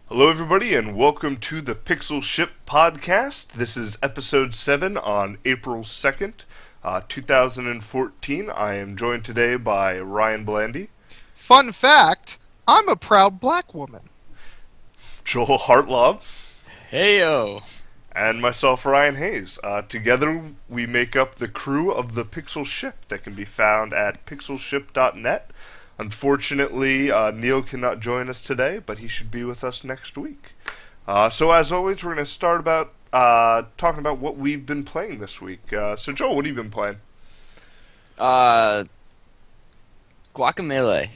Hello, everybody, and welcome to the Pixel Ship Podcast. This is episode 7 on April 2nd, 2014. I am joined today by Ryan Blandy, Fun fact, I'm a proud black woman. Joel Hartlob, Heyo. and myself, Ryan Hayes. Together, we make up the crew of the Pixel Ship that can be found at pixelship.net. Unfortunately, Neil cannot join us today, but he should be with us next week. So as always, we're going to start about talking about what we've been playing this week. So Joel, what have you been playing? Guacamelee.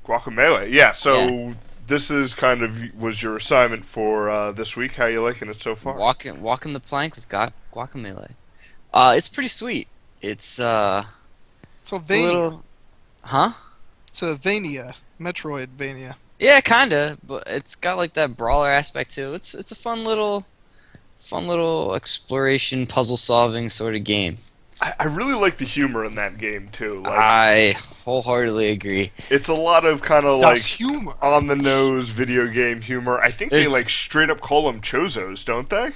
Guacamelee. Yeah. So Yeah. this is kind of was your assignment for this week. How you liking it so far? Walking the plank with Guacamelee. It's pretty sweet. It's So it's a Vania. little, huh? It's a Vania. Metroidvania. Yeah, kinda, but it's got like that brawler aspect too. It's a fun little exploration, puzzle solving sort of game. I really like the humor in that game too. Like I wholeheartedly agree. it's a lot of kind of That's like humor. on the nose video game humor. I think they There's- like straight up call them chozos, don't they?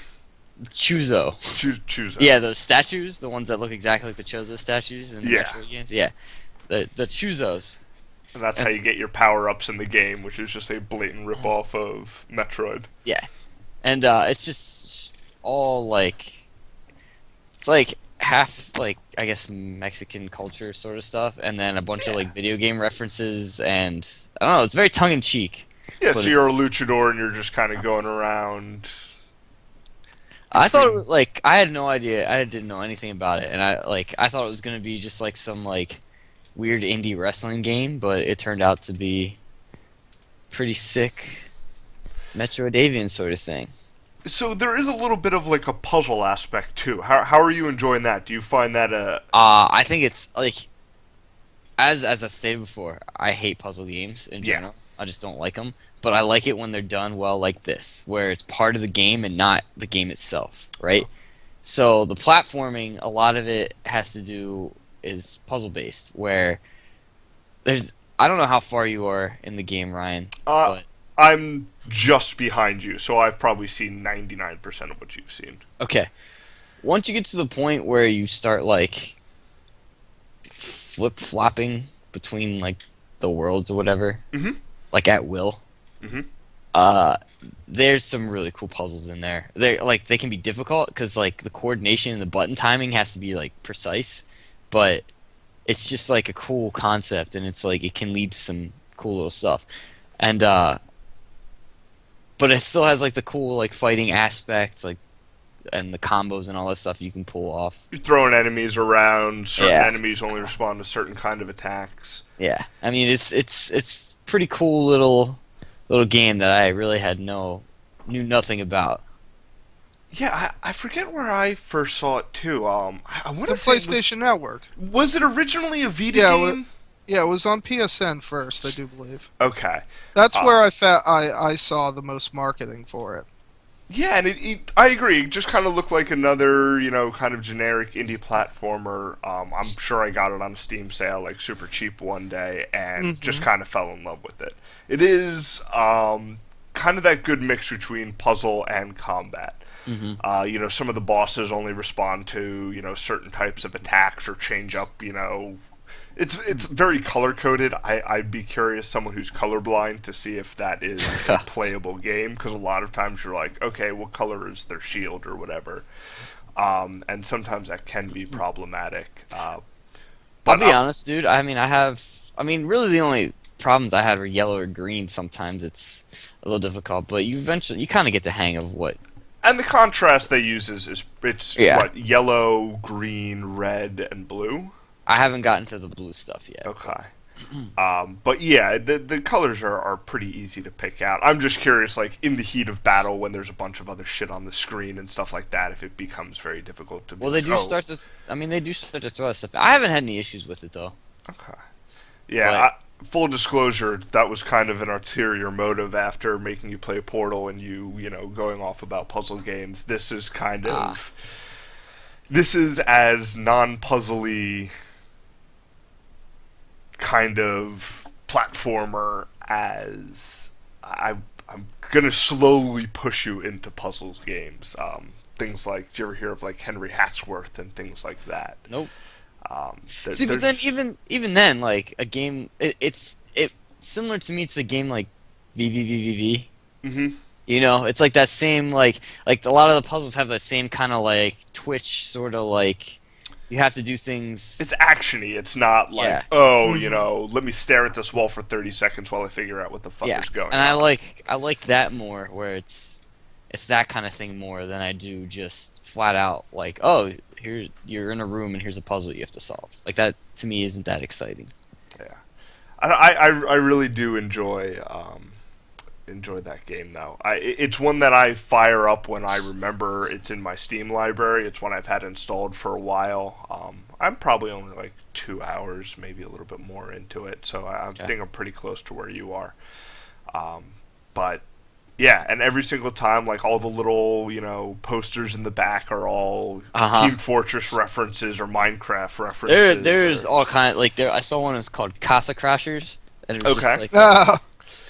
Chuzo. Choose Yeah, those statues, the ones that look exactly like the Chozo statues in the Yeah. Metroid games. Yeah, the Chuzos. And that's how you get your power ups in the game, which is just a blatant rip off of Metroid. Yeah, and it's just all like it's like half like I guess Mexican culture sort of stuff, and then a bunch of like video game references, and I don't know. It's very tongue in cheek. Yeah, But so you're a it's- luchador and you're just kind of going around. I thought it was, like I had no idea. I didn't know anything about it, and I thought it was gonna be just like some like weird indie wrestling game, but it turned out to be pretty sick Metroidavian sort of thing. So there is a little bit of like a puzzle aspect too. How are you enjoying that? Do you find that I think it's like as I've stated before, I hate puzzle games in Yeah. general. I just don't like them. But I like it when they're done well, like this, where it's part of the game and not the game itself, right? So the platforming, a lot of it has to do is puzzle based, where there's I don't know how far you are in the game, Ryan, uh but I'm just behind you, so I've probably seen 99% of what you've seen. okay. Once you get to the point where you start like flip flopping between like the worlds or whatever, Mhm. like at will. Mhm. Uh, there's some really cool puzzles in there. They can be difficult because like the coordination and the button timing has to be like precise, but it's just like a cool concept, and it's like it can lead to some cool little stuff, and but it still has like the cool like fighting aspect, like and the combos and all that stuff you can pull off. You're throwing enemies around. Certain Yeah. enemies only respond to certain kind of attacks. Yeah, I mean it's pretty cool little game that I really knew nothing about. Yeah, I forget where I first saw it too. I want The to say PlayStation Network. was it originally a Vita Yeah, game? Yeah, it was on PSN first, I do believe. Okay. That's Uh, where I saw the most marketing for it. Yeah, and I agree. It just kind of looked like another, kind of generic indie platformer. I'm sure I got it on a Steam sale, like super cheap one day, and just kind of fell in love with it. It is kind of that good mix between puzzle and combat. Some of the bosses only respond to, certain types of attacks or change up, It's very color coded. I'd be curious, someone who's colorblind, to see if that is a playable game, because a lot of times you're like, okay, what color is their shield or whatever, and sometimes that can be problematic. I'll But be honest, dude. I mean, really the only problems I had were yellow or green. Sometimes it's a little difficult, but you kind of get the hang of what. and the contrast they use is it's Yeah. what, yellow, green, red, and blue. I haven't gotten to the blue stuff yet. Okay. But yeah, the colors are pretty easy to pick out. I'm just curious, like in the heat of battle, when there's a bunch of other shit on the screen and stuff like that, if it becomes very difficult to. Well, they do oh, start to. I mean, they do start to throw that stuff. I haven't had any issues with it though. Okay. Yeah. Full disclosure, that was kind of an ulterior motive after making you play Portal and going off about puzzle games. This is kind of. This is as non-puzzly kind of platformer as I'm gonna slowly push you into puzzles games. Things like, do you ever hear of like Henry Hatsworth and things like that? Nope. There- See, but then there's- even then, like a game, it's similar to me. It's a game like VVVVV. Mhm. You know, it's like that same like a lot of the puzzles have that same kind of like twitch sort of like you have to do things. It's actiony. It's not like, Yeah. oh, you know, let me stare at this wall for 30 seconds while I figure out what the fuck Yeah, is going and on. I like that more, where it's that kind of thing more than I do just flat out like, oh, here you're in a room and here's a puzzle you have to solve. Like that to me isn't that exciting. Yeah, I really do enjoy that game though. It's one that I fire up when I remember it's in my Steam library. It's one I've had installed for a while. I'm probably only like 2 hours, maybe a little bit more into it, so I Okay. think I'm pretty close to where you are. But yeah, and every single time, like all the little, you know, posters in the back are all Uh-huh. Team Fortress references or Minecraft references. There's or- all kind like there. I saw one that's called Casa Crashers, and it was Okay. just like Ah,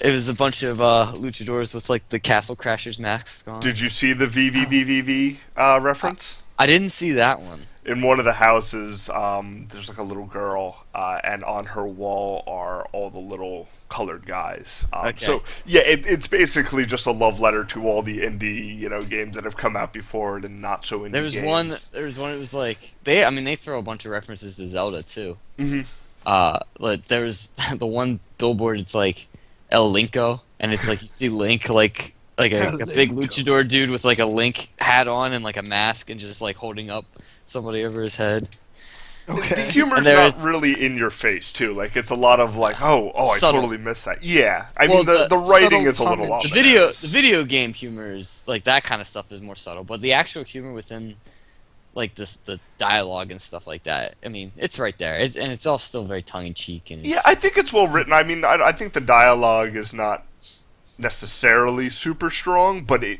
it was a bunch of luchadors with like the Castle Crashers masks on. Did you see the VVVVV reference? I didn't see that one. In one of the houses, there's like a little girl, and on her wall are all the little colored guys. Okay. So yeah, it's basically just a love letter to all the indie, you know, games that have come out before it and not so indie. There was games. one. There was one. It was like they throw a bunch of references to Zelda too. Mhm. Like there was the one billboard. It's like El Linko, and it's like you see Link like El a big Linko. luchador dude with like a Link hat on and like a mask and just like holding up somebody over his head. The okay. humor's And there's- not really in your face too. Like it's a lot of like, oh, I Subtle. totally missed that. Yeah, I Well, mean the the writing subtle is a little tongue off. in The video game humor is like that kind of stuff is more subtle, but the actual humor within like the dialogue and stuff like that. I mean, it's right there, and it's all still very tongue in cheek. And Yeah, I think it's well written. I mean, I think the dialogue is not necessarily super strong, but it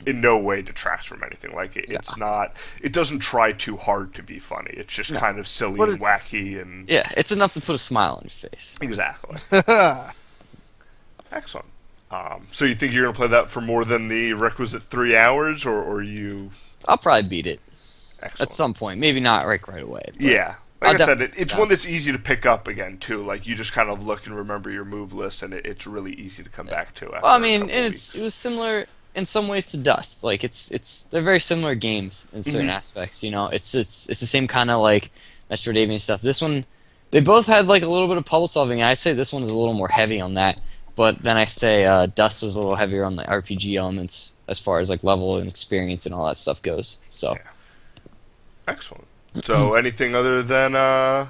in no way detracts from anything. Like it's not. It doesn't try too hard to be funny. It's just kind of silly But and it's- wacky and yeah, it's enough to put a smile on your face. exactly. Excellent. So you think you're gonna play that for more than the requisite 3 hours, or you? I'll probably beat it Excellent. at some point. Maybe not right away. But Yeah. I'll Like I said, definitely it's sit one down. that's easy to pick up again too. Like you just kind of look and remember your move list, and it's really easy to come back to. After Well, I a mean, couple and weeks. it was similar in some ways to Dust. Like they're very similar games in certain Mhm. aspects. You know, it's the same kind of like Metroidvania stuff. This one, they both had like a little bit of puzzle solving. I'd say this one is a little more heavy on that. But then I say Dust was a little heavier on the RPG elements as far as like level and experience and all that stuff goes. So, Excellent. So anything other than yeah,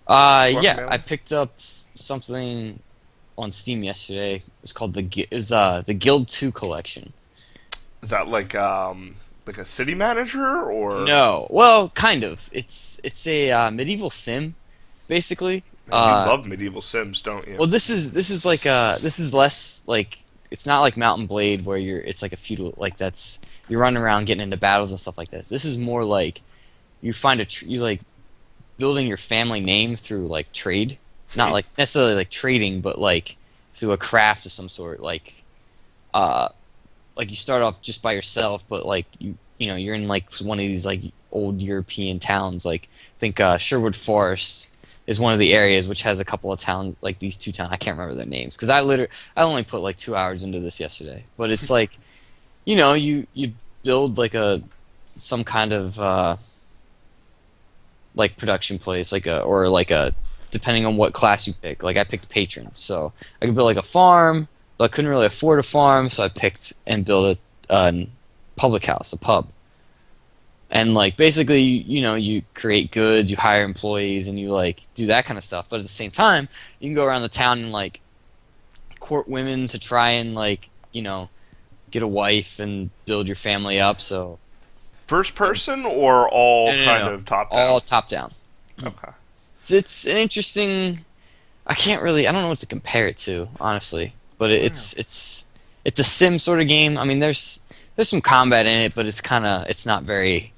Guacamelee? I picked up something on Steam yesterday. It's called the Guild 2 collection. is that like a city manager or No, well, kind of. It's a medieval sim, basically. Man, you love medieval Sims, don't you? Well, this is like this is less like it's not like Mountain Blade where it's like a feudal like that's you're running around getting into battles and stuff like that. This is more like you find you like building your family name through like trade, not like necessarily like trading, but like through a craft of some sort. Like you start off just by yourself, but like you know you're in like one of these like old European towns. Like think Sherwood Forest is one of the areas which has a couple of towns like these two towns. I can't remember their names because I only put like 2 hours into this yesterday. But it's like, you know, you build like some kind of like production place depending on what class you pick. Like I picked patron, so I could build like a farm, but I couldn't really afford a farm, so I picked and built a public house, a pub. And like basically, you know, you create goods, you hire employees, and you like do that kind of stuff. But at the same time, you can go around the town and like court women to try and like you know get a wife and build your family up. So First person or all No, kind no. of top down? all top down. Okay. It's an interesting. I don't know what to compare it to, honestly. But it's a sim sort of game. I mean, there's some combat in it, but it's not very.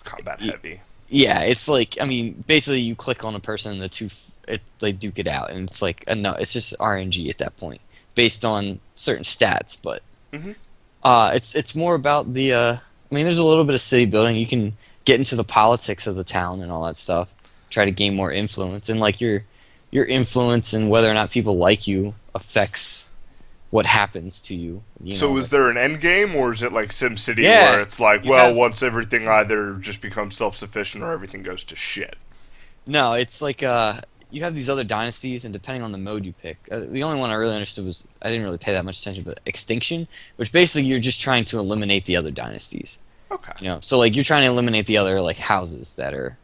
Combat heavy. Yeah, it's like, I mean, basically you click on a person and they duke it out, and it's like no, it's just RNG at that point. based on certain stats, but Mhm. it's more about the. I mean, there's a little bit of city building. You can get into the politics of the town and all that stuff. Try to gain more influence, and like your influence and whether or not people like you affects what happens to you. So is there an end game, or is it like SimCity Yeah, where it's like, you well, have- once everything either just becomes self-sufficient or everything goes to shit? No, it's like you have these other dynasties, and depending on the mode you pick, the only one I really understood was I didn't really pay that much attention, but Extinction, which basically you're just trying to eliminate the other dynasties. Okay. You know, so like you're trying to eliminate the other like houses that are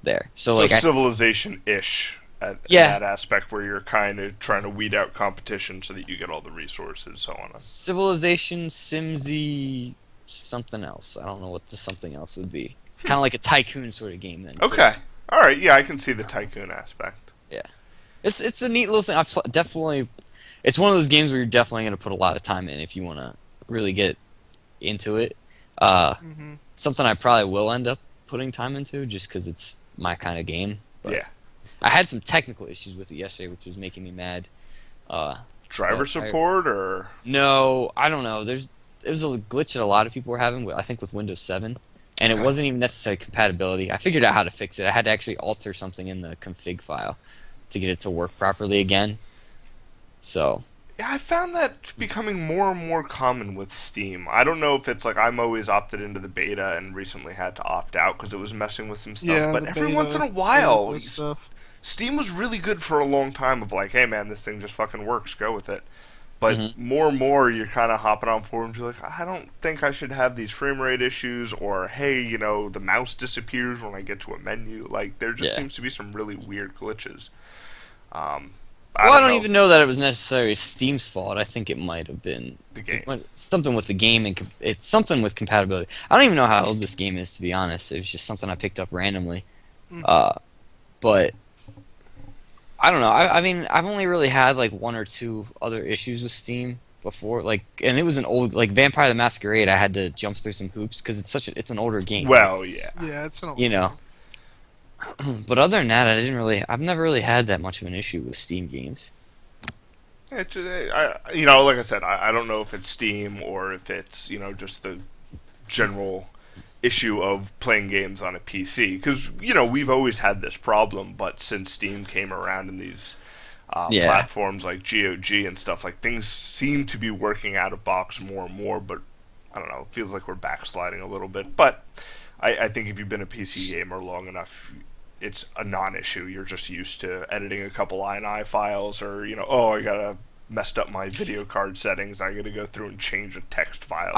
there. So So like civilization-ish in Yeah. that aspect where you're kind of trying to weed out competition so that you get all the resources, so on. Civilization, Simsy, something else. I don't know what the something else would be. Kind of like a tycoon sort of game then. too. Okay. All right. Yeah, I can see the tycoon aspect. It's a neat little thing. Definitely, it's one of those games where you're definitely going to put a lot of time in if you want to really get into it. Hmm. Something I probably will end up putting time into just because it's my kind of game. But Yeah. I had some technical issues with it yesterday, which was making me mad. Driver But support or No, I don't know. There's a glitch that a lot of people were having. I think with Windows 7, and it Okay. wasn't even necessarily compatibility. I figured out how to fix it. I had to actually alter something in the config file to get it to work properly again. So yeah, I found that becoming more and more common with Steam. I don't know if it's like I'm always opted into the beta and recently had to opt out because it was messing with some stuff. Yeah, but the every beta- once in a while, beta stuff. Steam was really good for a long time of like, hey man, this thing just fucking works, go with it. But Mhm. more and more, you're kind of hopping on forums. You're like, I don't think I should have these frame rate issues, or hey, you know, the mouse disappears when I get to a menu. Like, there just Yeah. seems to be some really weird glitches. I I don't know, even know that it was necessarily Steam's fault. I think it might have been the game. something with the game and it's something with compatibility. I don't even know how old this game is, to be honest. It was just something I picked up randomly. Mhm. But I don't know. I mean, I've only really had like one or two other issues with Steam before, like, and it was an old like Vampire the Masquerade. I had to jump through some hoops because it's an older game. Well, yeah. Yeah, it's an You know. But other than that, I've never really had that much of an issue with Steam games. It's, you know, like I said, I don't know if it's Steam or if it's, you know, just the general issue of playing games on a PC. Because, you know, we've always had this problem, but since Steam came around and these Yeah. platforms like GOG and stuff, like things seem to be working out of box more and more, but I don't know, it feels like we're backsliding a little bit. But I think if you've been a PC gamer long enough, it's a non-issue. You're just used to editing a couple INI files, or you know, oh, I gotta messed up my video card settings. I gotta go through and change a text file.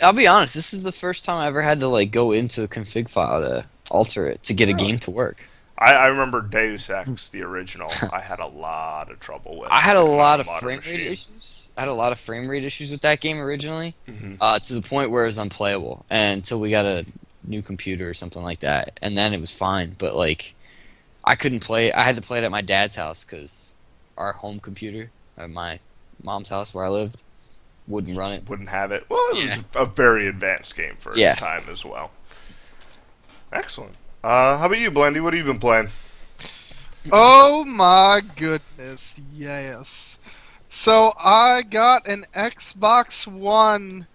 I'll be honest. This is the first time I ever had to like go into a config file to alter it to get a game to work. I remember Deus Ex, the original. I had a lot of trouble with. I had a with my lot of modern frame rate machine. issues. I had a lot of frame rate issues with that game originally, Mhm. to the point where it was unplayable. And until we got a new computer or something like that, and then it was fine. But like, I couldn't play. I had to play it at my dad's house because our home computer at my mom's house where I lived wouldn't run it. Wouldn't have it. Well, it Yeah. was a very advanced game for its Yeah. time as well. Excellent. How about you, Blendy? What have you been playing? Oh my goodness, yes. So I got an Xbox One.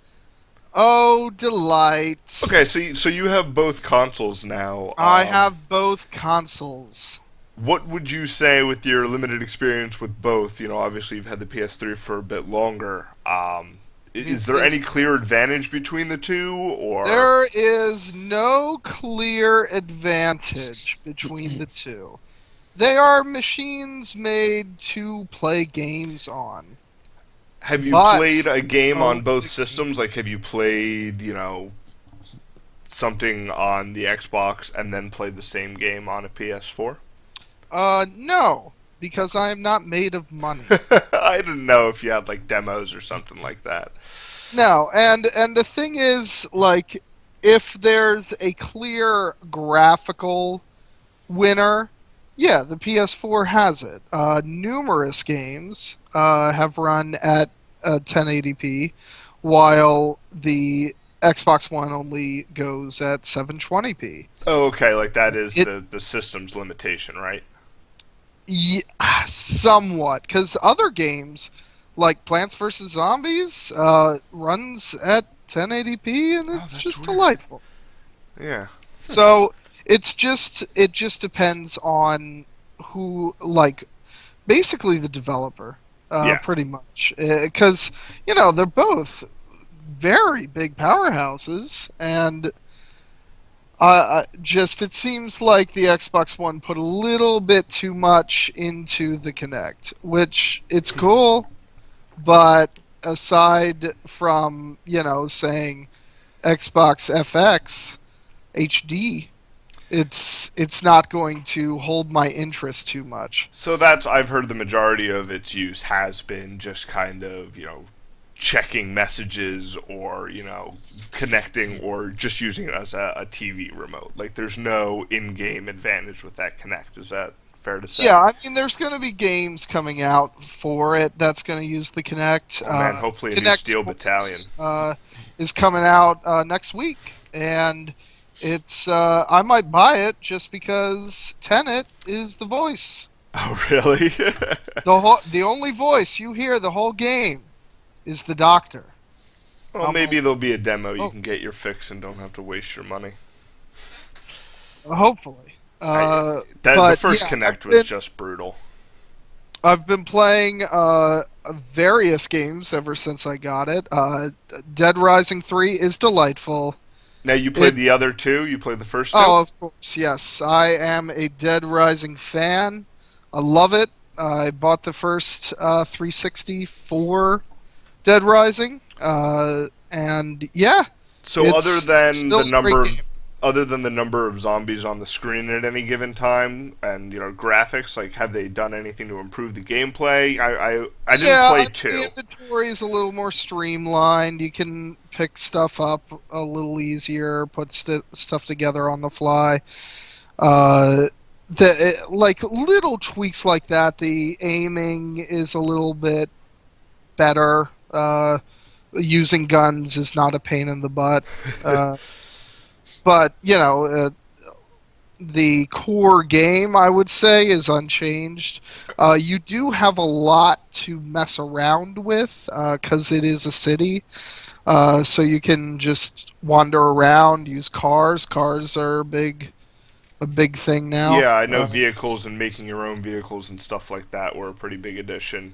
Oh, delight. Okay, so you have both consoles now. I have both consoles. What would you say with your limited experience with both? You know, obviously you've had the PS3 for a bit longer. Is there any clear advantage between the two, or There is no clear advantage between the two. They are machines made to play games on. have you but- played a game Oh, on both the- systems? Like, have you played, you know, something on the Xbox and then played the same game on a PS4? No, because I am not made of money. I didn't know if you had like demos or something like that. No, and the thing is, like, if there's a clear graphical winner, yeah, the PS4 has it. Numerous games have run at 1080p, while the Xbox One only goes at 720p. Oh, okay, like that is It- the system's limitation, right? Yeah, somewhat, because other games like Plants vs Zombies runs at 1080p and Oh, it's that's just weird. delightful. Yeah. So it just depends on who, like, basically the developer, Yeah. pretty much, because they're both very big powerhouses, and just it seems like the Xbox One put a little bit too much into the Kinect, which it's cool, but aside from saying Xbox FX HD, it's not going to hold my interest too much. So that's I've heard the majority of its use has been just kind of checking messages or connecting or just using it as a TV remote. Like there's no in-game advantage with that Connect. Is that fair to say? Yeah, I mean, there's going to be games coming out for it that's going to use the Kinect. Oh man, hopefully a new Kinect Steel Sports, Battalion. is coming out next week, and it's I might buy it just because Tenet is the voice. Oh really? The only voice you hear the whole game is the Doctor. Well, maybe there'll be a demo you Oh. can get your fix and don't have to waste your money. Hopefully. The But, first yeah, Connect was just brutal. I've been playing various games ever since I got it. Dead Rising 3 is delightful. Now you played the other two. You played the first two. Oh, of course, yes. I am a Dead Rising fan. I love it. I bought the first 360 for Dead Rising, and yeah, So it's other than still the a number great of game. other than the number of zombies on the screen at any given time and graphics, like have they done anything to improve the gameplay? I didn't Yeah, play the two. inventory is a little more streamlined. You can pick stuff up a little easier, put stuff together on the fly. Like little tweaks like that. The aiming is a little bit better. Using guns is not a pain in the butt. But the core game, I would say, is unchanged. You do have a lot to mess around with because it is a city. So you can just wander around, use cars. Cars are a big thing now. Yeah, I know vehicles and making your own vehicles and stuff like that were a pretty big addition.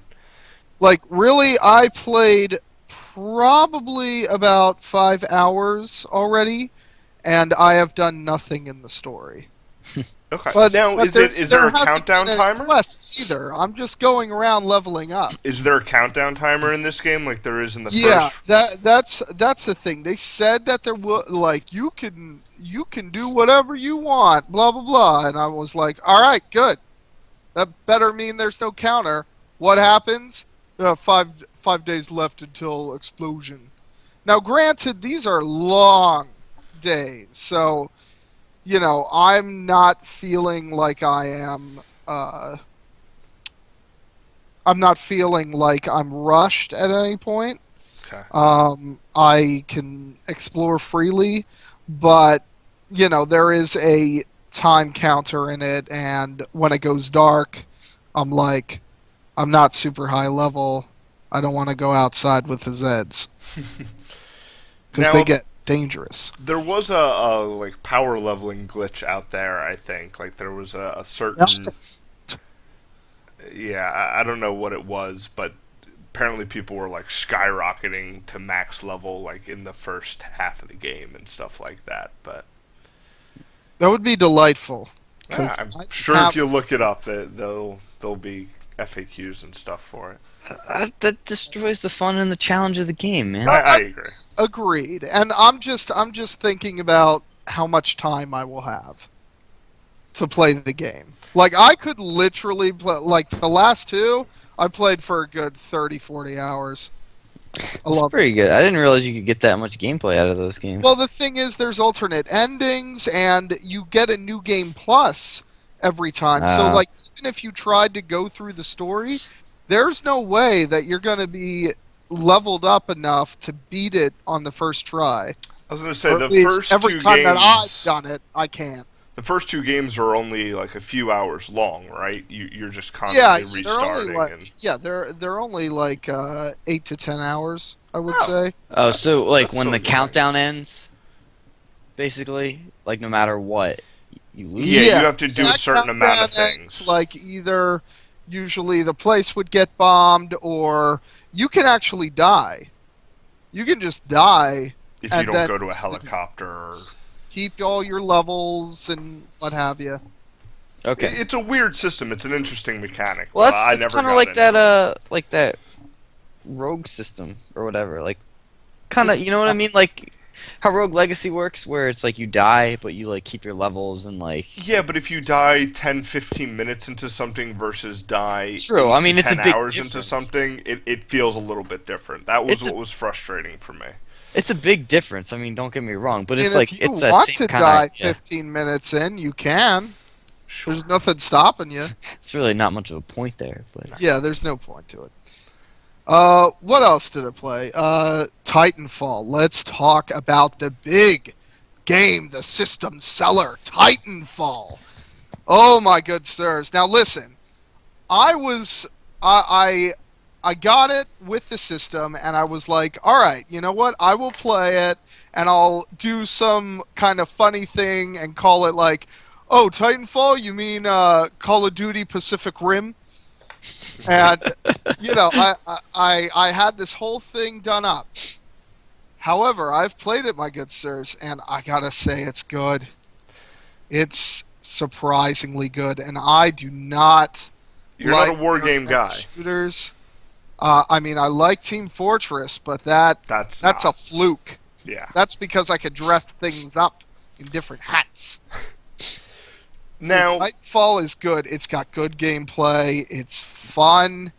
Like, really, I played probably about 5 hours already, and I have done nothing in the story. Okay. But, Now, but is there a hasn't countdown been any timer? quests either. I'm just going around leveling up. Is there a countdown timer in this game like there is in the Yeah, first? that's the thing. They said that there was like you can do whatever you want, blah blah blah, and I was like, all right, good. That better mean there's no counter. What happens? 5 days left until explosion. Now, granted, these are long days, so I'm not feeling like I am. I'm not feeling like I'm rushed at any point. Okay. I can explore freely, but there is a time counter in it, and when it goes dark, I'm like, I'm not super high level. I don't want to go outside with the Zeds because Now- they get dangerous. There was a like power leveling glitch out there. I think like there was a certain. Yeah, I don't know what it was, but apparently people were like skyrocketing to max level like in the first half of the game and stuff like that. But That would be delightful. 'cause I'm I sure have- if you look it up, there'll be FAQs and stuff for it. That destroys the fun and the challenge of the game, man. I agree. Agreed. And I'm just thinking about how much time I will have to play the game. Like, I could literally play, like, the last two, I played for a good 30, 40 hours. I It's love it. pretty good. I didn't realize you could get that much gameplay out of those games. Well, the thing is, there's alternate endings, and you get a new game plus every time. So, Ah. like, even if you tried to go through the story, there's no way that you're going to be leveled up enough to beat it on the first try. I was going to say Or the at least first every two time games. that I've done it, I can't. the first two games are only like a few hours long, right? You're just Yeah, constantly they're only restarting. like And they're only like 8 to 10 hours, I would Oh. say. Oh, so like That's when so the annoying. countdown ends, basically, like no matter what, you lose. Yeah, Yeah, you have to do a that certain amount of countdown ends, things. like either usually the place would get bombed, or you can actually die. You can just die, If you and don't then go to a helicopter. Or... keep all your levels and what have you. Okay. It's a weird system. It's an interesting mechanic. Well, but I that's never kind of got like into it. that rogue system or whatever. Like, kind of, you know what I mean? Like how Rogue Legacy works, where it's like you die, but you like keep your levels and like. Yeah, but if you die 10, 15 minutes into something versus die True. 8 I mean, to it's a 10 big hours into difference. something, it feels a little bit different. That was It's a- what was frustrating for me. It's a big difference. I mean, don't get me wrong, but And it's like if you it's that want same to kind die of. Yeah, 15 minutes in, you can. Sure. There's nothing stopping you. it's really not much of a point there, but Yeah, there's no point to it. What else did I play? Titanfall. Let's talk about the big game, the system seller, Titanfall. Oh my good sirs. Now listen, I got it with the system, and I was like, all right, you know what? I will play it, and I'll do some kind of funny thing and call it like, oh, Titanfall? You mean Call of Duty Pacific Rim? And you know, I had this whole thing done up. However, I've played it, my good sirs, and I gotta say it's good. It's surprisingly good, and I do not. You're like not a war game guy. shooters. I mean, I like Team Fortress, but that's Not, a fluke. Yeah. That's because I could dress things up in different hats. Now, Titanfall is good. It's got good gameplay. It's fun.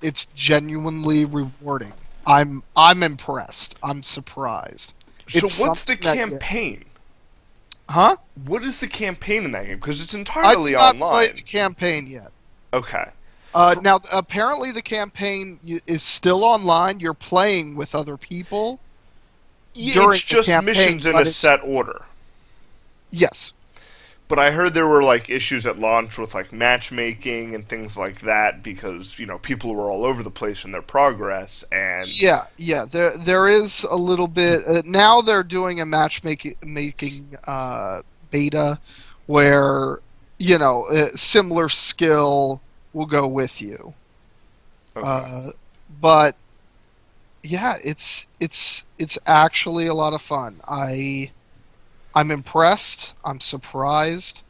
It's genuinely rewarding. I'm impressed. I'm surprised. so It's what's the something that- campaign? Huh? What is the campaign in that game? Because it's I entirely did not online. play the campaign yet. Okay. Now, apparently, the campaign is still online. You're playing with other people. Yeah, during it's the just campaign, missions in but a it's- set order. Yes. But I heard there were like issues at launch with like matchmaking and things like that because people were all over the place in their progress and Yeah. There is a little bit. Now they're doing a matchmaking beta where similar skill will go with you. okay. But yeah, it's actually a lot of fun. I'm impressed. I'm surprised.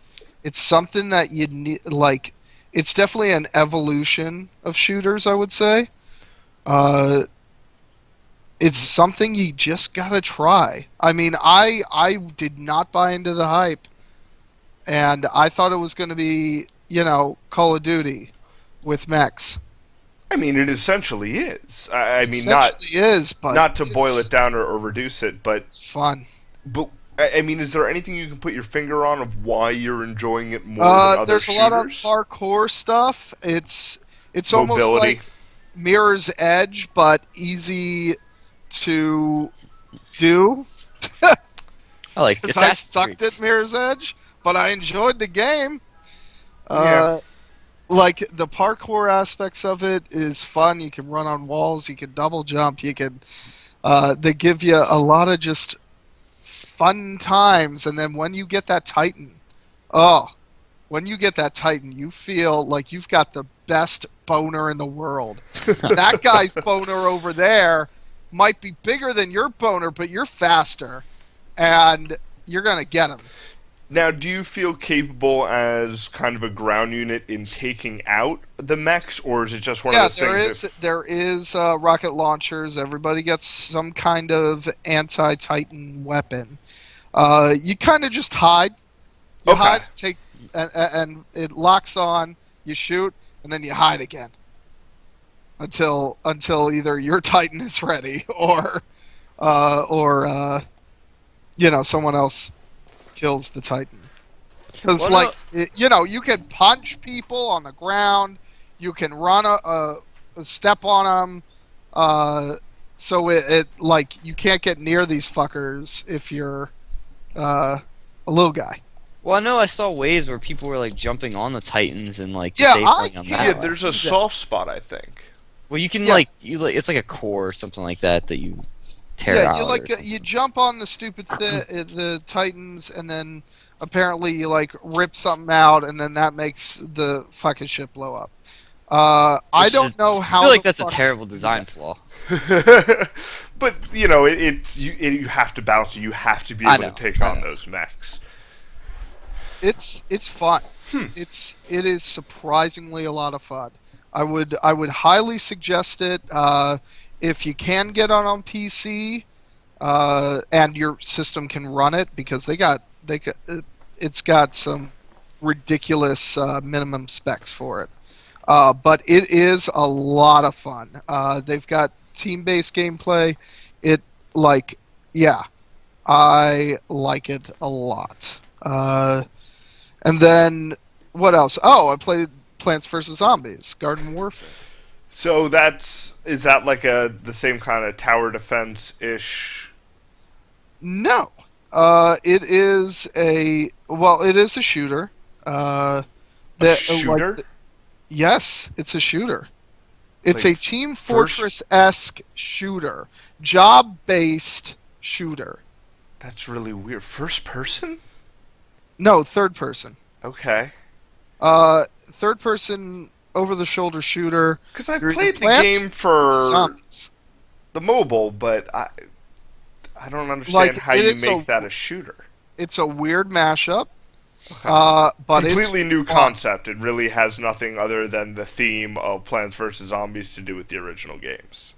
It's something that you need. Like, it's definitely an evolution of shooters, I would say. It's something you just gotta try. I mean, I did not buy into the hype, and I thought it was going to be Call of Duty with mechs. I mean, it essentially is. I mean, Essentially is, but not to boil it's- it down or reduce it, but It's fun. I mean, is there anything you can put your finger on of why you're enjoying it more than other There's shooters? a lot of parkour stuff. It's almost Mobility. like Mirror's Edge, but easy to do. I like Because I Assassin's sucked Creed. at Mirror's Edge, but I enjoyed the game. Yeah. Like the parkour aspects of it is fun. You can run on walls. You can double jump. You can. They give you a lot of just fun times, and then when you get that Titan, you feel like you've got the best boner in the world. That guy's boner over there might be bigger than your boner, but you're faster, and you're gonna get him. Now, do you feel capable as kind of a ground unit in taking out the mechs, or is it just one of those things? There is rocket launchers. Everybody gets some kind of anti-Titan weapon. You kind of just hide. You Okay. hide, and it locks on. You shoot, and then you hide again until either your Titan is ready or someone else kills the Titan. Because Well, you can punch people on the ground. You can run a step on them. So it like you can't get near these fuckers if you're a little guy. Well, I know I saw waves where people were like jumping on the Titans and like Yeah, disabling them Yeah, that Yeah, way. there's a soft spot, I think. Well, you can Yeah. it's like a core or something like that you tear Yeah, out. you or something. you jump on the stupid the Titans, and then apparently you like rip something out, and then that makes the fucking ship blow up. I Which don't is- know how. I feel like the that's a fuck- terrible design flaw. But you know, you have to balance it. You have to be I able know, to take I on know. those mechs. It's fun. It is surprisingly a lot of fun. I would highly suggest it if you can get it on PC and your system can run it, because it's got some ridiculous minimum specs for it. But it is a lot of fun. They've got team-based gameplay. I like it a lot. And then, what else? Oh, I played Plants vs. Zombies, Garden Warfare. So is that like the same kind of tower defense ish? No. It is a shooter. Shooter? Yes, it's a shooter. It's Like a Team Fortress-esque shooter. Job-based shooter. That's really weird. First person? No, third person. Okay. Third person over-the-shoulder shooter. Because I've You're either played the plants game for Zombies. the mobile, but I don't understand Like, how it you is make a- that a shooter. It's a weird mashup. Okay. But Completely it's new fun. concept. It really has nothing other than the theme of Plants vs. Zombies to do with the original games.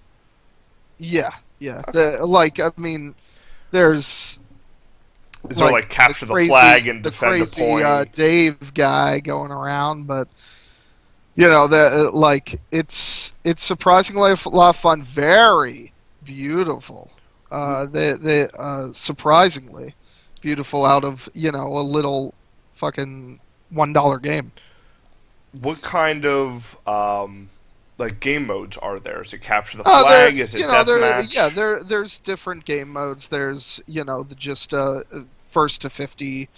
Yeah. I mean, there's Is there like capture the crazy- flag and defend crazy, a point? Dave guy going around, but it's surprisingly a lot of fun. Very beautiful. They surprisingly beautiful out of a little fucking $1 game. What kind of like game modes are there? Is it capture the flag? Is it deathmatch? Yeah, there's different game modes. There's just first to 50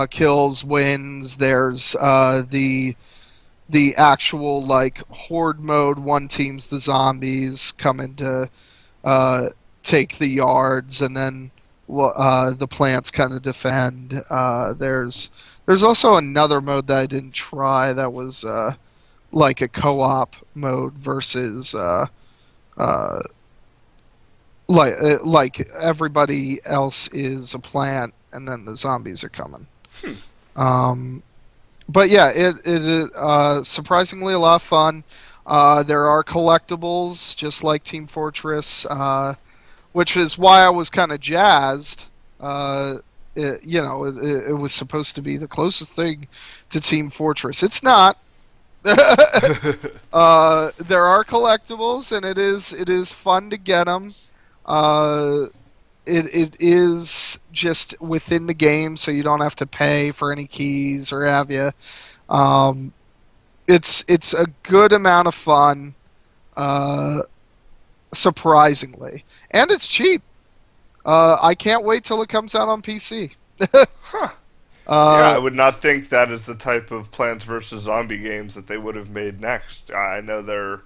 kills wins. There's the actual like horde mode. One team's the zombies coming to take the yards, and then the plants kind of defend. There's also another mode that I didn't try that was like a co-op mode versus like everybody else is a plant, and then the zombies are coming. But yeah, it surprisingly a lot of fun. There are collectibles, just like Team Fortress, which is why I was kind of jazzed. It was supposed to be the closest thing to Team Fortress. It's not. There are collectibles, and it is fun to get them. It is just within the game, so you don't have to pay for any keys or have you. It's a good amount of fun, surprisingly, and it's cheap. I can't wait till it comes out on PC. Huh. Yeah, I would not think that is the type of Plants vs. Zombie games that they would have made next. I know they're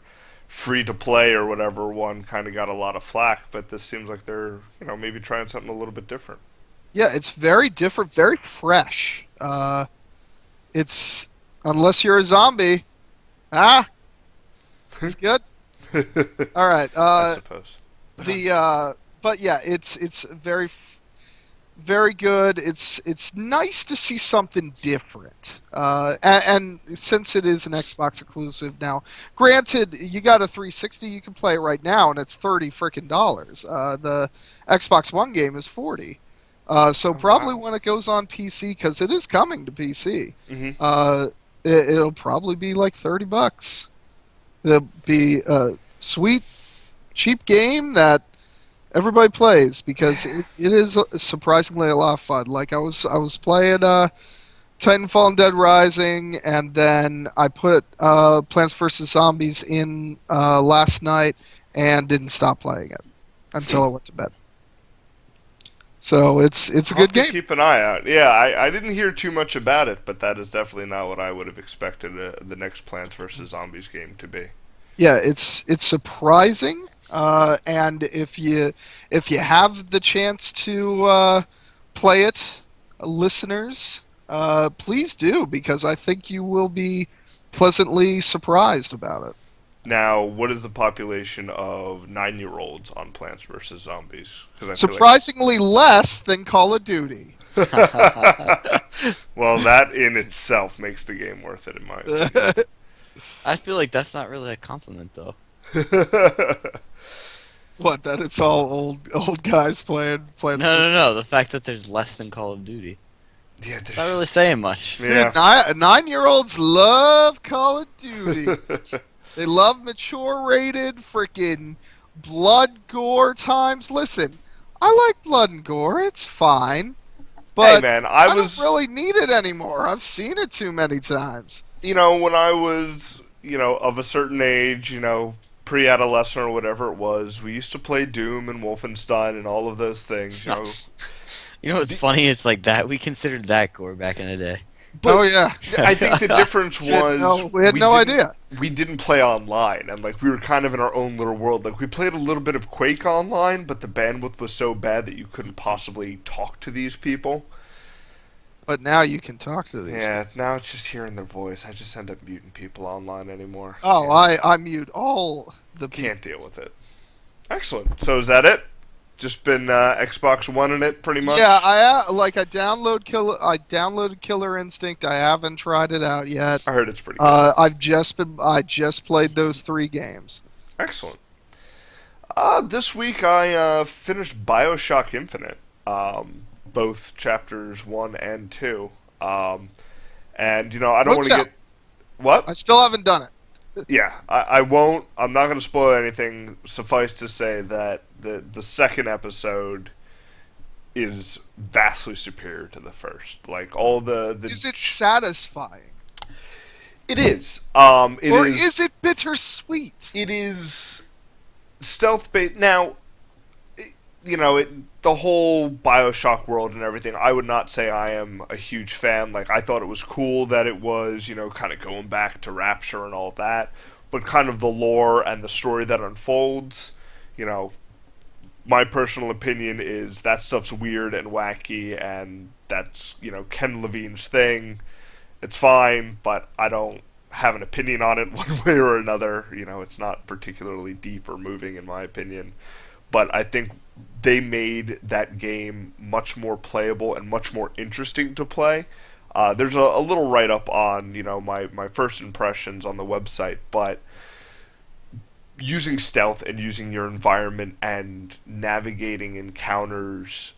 free to play or whatever one kind of got a lot of flack, but this seems like they're maybe trying something a little bit different. Yeah, it's very different, very fresh. It's unless you're a zombie, it's good. All right, I suppose. but yeah, it's very good. It's nice to see something different. And since it is an Xbox exclusive now, granted, you got a 360, you can play it right now, and it's $30 frickin' dollars. The Xbox One game is $40. So probably wow. when it goes on PC, because it is coming to PC, Mm-hmm. it'll probably be like $30. It'll be a sweet, cheap game that everybody plays, because it is surprisingly a lot of fun. Like I was playing Titanfall and Dead Rising, and then I put Plants vs. Zombies in last night and didn't stop playing it until I went to bed. So it's a I'll have good to game. keep an eye out. Yeah, I didn't hear too much about it, but that is definitely not what I would have expected the next Plants vs Zombies game to be. Yeah, it's surprising, and if you have the chance to play it, listeners, please do because I think you will be pleasantly surprised about Now, what is the population of 9-year-olds on Plants vs Zombies? it. Because I feel Surprisingly less than Call of Duty. like, well, that in itself makes the game worth it, in my opinion. I feel like that's not really a compliment, though. What? That it's all old guys playing. No. The fact that there's less than Call of Duty. Yeah, It's not really saying much. yeah. Dude, 9-year-olds love Call of Duty. They love mature rated freaking blood gore times. Listen, I like blood and gore. It's fine. But Hey man, I was don't really need it anymore. I've seen it too many times. when I was, of a certain age, pre-adolescent or whatever it was, we used to play Doom and Wolfenstein and all of those things, You know what's funny? It's like that. We considered that gore back in the day. But Oh yeah, I think the difference was we had no didn't- idea. We didn't play online, and like we were kind of in our own little world. Like we played a little bit of Quake online, but the bandwidth was so bad that you couldn't possibly talk to these people. But now you can talk to these. Yeah, now it's just hearing their voice. I just end up muting people online anymore. Oh, Yeah, I mute all the people. can't deal with it. Excellent. So is that it? Just been Xbox One in it, pretty much. Yeah, I downloaded Killer Instinct. I haven't tried it out yet. I heard it's pretty good. I just played those 3 games. Excellent. This week I finished Bioshock Infinite, both chapters 1 and 2. And I don't want What's to out? get what? I still haven't done it. Yeah, I won't. I'm not going to spoil anything. Suffice to say that the second episode is vastly superior to the first. Like all the Is it satisfying? it is. Or is it bittersweet? It is stealth based. Now, the whole Bioshock world and everything. I would not say I am a huge fan. Like I thought it was cool that it was, kind of going back to Rapture and all that. But kind of the lore and the story that unfolds, my personal opinion is that stuff's weird and wacky, and that's Ken Levine's thing. It's fine, but I don't have an opinion on it one way or another. It's not particularly deep or moving in my opinion. But I think they made that game much more playable and much more interesting to play. There's a little write-up on, my first impressions on the website, but using stealth and using your environment and navigating encounters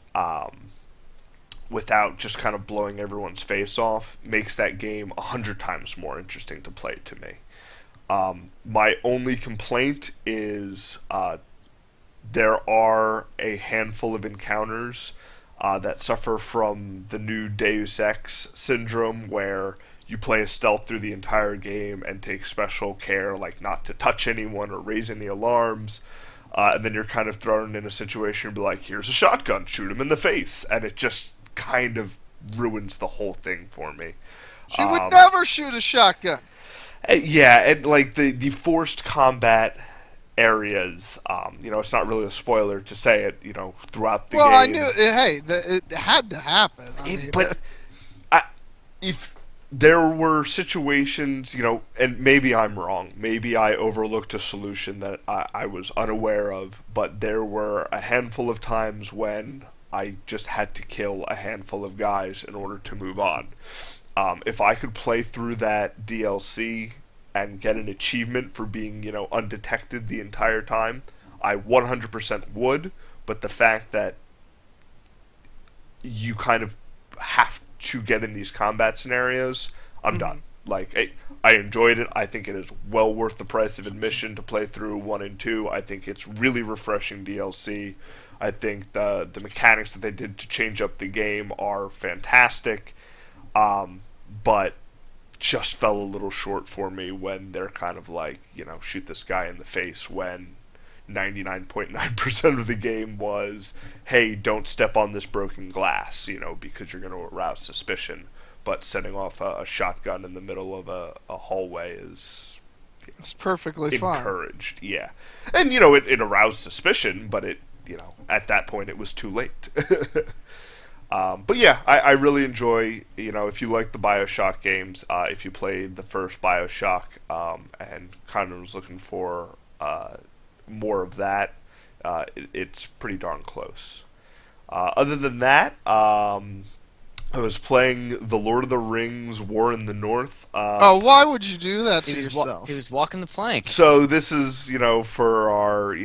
without just kind of blowing everyone's face off makes that game 100 times more interesting to play to me. My only complaint is there are a handful of encounters that suffer from the new Deus Ex syndrome, where you play a stealth through the entire game and take special care, like not to touch anyone or raise any alarms, and then you're kind of thrown in a situation and be like, here's a shotgun, shoot him in the face, and it just kind of ruins the whole thing for me. She would never shoot a shotgun. Yeah, and like the forced combat areas, it's not really a spoiler to say it, throughout the game. Well, I knew. Hey, it had to happen. But if there were situations, and maybe I'm wrong, maybe I overlooked a solution that I was unaware of, but there were a handful of times when I just had to kill a handful of guys in order to move on. If I could play through that DLC and get an achievement for being, undetected the entire time, I 100% would, but the fact that you kind of have to get in these combat scenarios, I'm done. Like, I enjoyed it. I think it is well worth the price of admission to play through 1 and 2. I think it's really refreshing DLC. I think the mechanics that they did to change up the game are fantastic, but just fell a little short for me when they're kind of like, shoot this guy in the face when, 99.9% of the game was, hey, don't step on this broken glass, because you're going to arouse suspicion. But setting off a shotgun in the middle of a hallway is It's perfectly fine. encouraged. Yeah. And, it aroused suspicion, but at that point it was too late. But yeah, I really enjoy, if you like the Bioshock games, if you played the first Bioshock, and kind of was looking for more of that, it's pretty darn close. Other than that, I was playing The Lord of the Rings War in the North. Why would you do that to yourself? He was walking the plank. So this is, for our,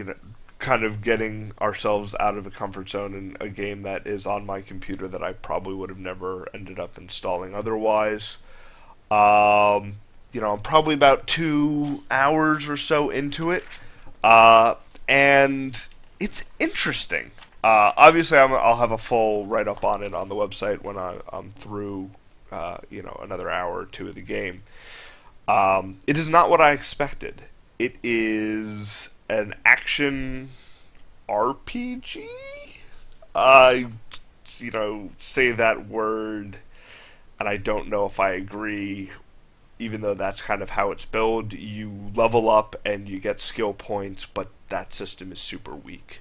kind of getting ourselves out of the comfort zone in a game that is on my computer that I probably would have never ended up installing otherwise. I'm probably about 2 hours or so into it, and it's interesting. Obviously, I'll have a full write-up on it on the website when I'm through, another hour or two of the game. It is not what I expected. It is an action RPG? I, say that word, and I don't know if I agree, even though that's kind of how it's billed. You level up and you get skill points, but that system is super weak.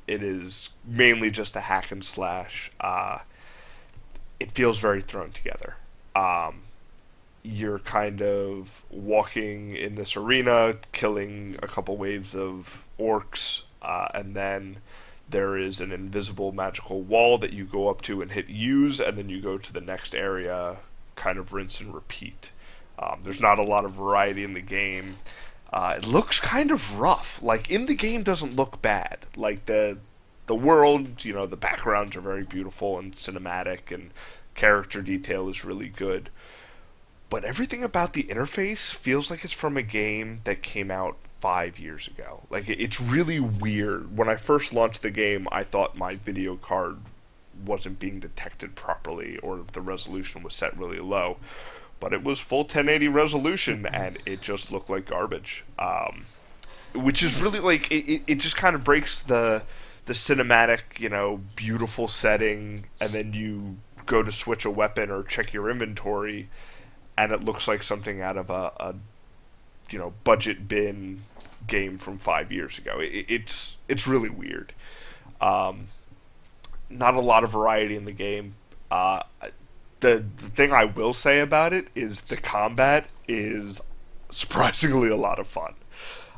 It is mainly just a hack and slash. It feels very thrown together. You're kind of walking in this arena, killing a couple waves of orcs, and then there is an invisible magical wall that you go up to and hit use, and then you go to the next area, kind of rinse and repeat. There's not a lot of variety in the game. It looks kind of rough. Like, in the game doesn't look bad. Like, the world, the backgrounds are very beautiful and cinematic, and character detail is really good. But everything about the interface feels like it's from a game that came out 5 years ago. Like, it's really weird. When I first launched the game, I thought my video card wasn't being detected properly, or the resolution was set really low. But it was full 1080 resolution, and it just looked like garbage. Which is really, like, it just kind of breaks the cinematic, beautiful setting, and then you go to switch a weapon or check your inventory, and it looks like something out of a budget bin game from 5 years ago. It's really weird. Not a lot of variety in the game. The thing I will say about it is the combat is surprisingly a lot of fun.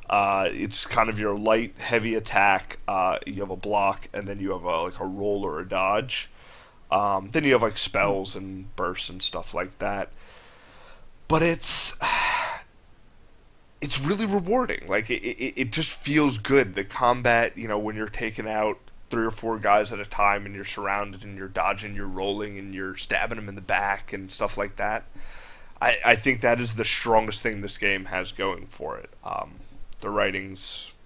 It's kind of your light, heavy attack. You have a block, and then you have a roll or a dodge. Then you have like spells and bursts and stuff like that. But it's really rewarding. Like, it just feels good. The combat, when you're taking out 3 or 4 guys at a time and you're surrounded and you're dodging, you're rolling, and you're stabbing them in the back and stuff like that. I think that is the strongest thing this game has going for it. The writing's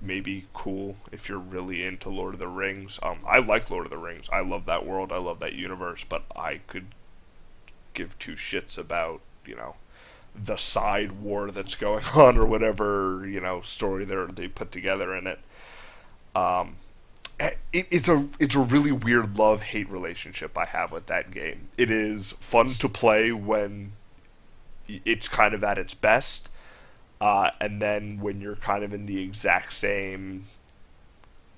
maybe cool if you're really into Lord of the Rings. I like Lord of the Rings. I love that world. I love that universe. But I could give 2 shits about, the side war that's going on or whatever, story they put together in it. It's a really weird love-hate relationship I have with that game. It is fun to play when it's kind of at its best, and then when you're kind of in the exact same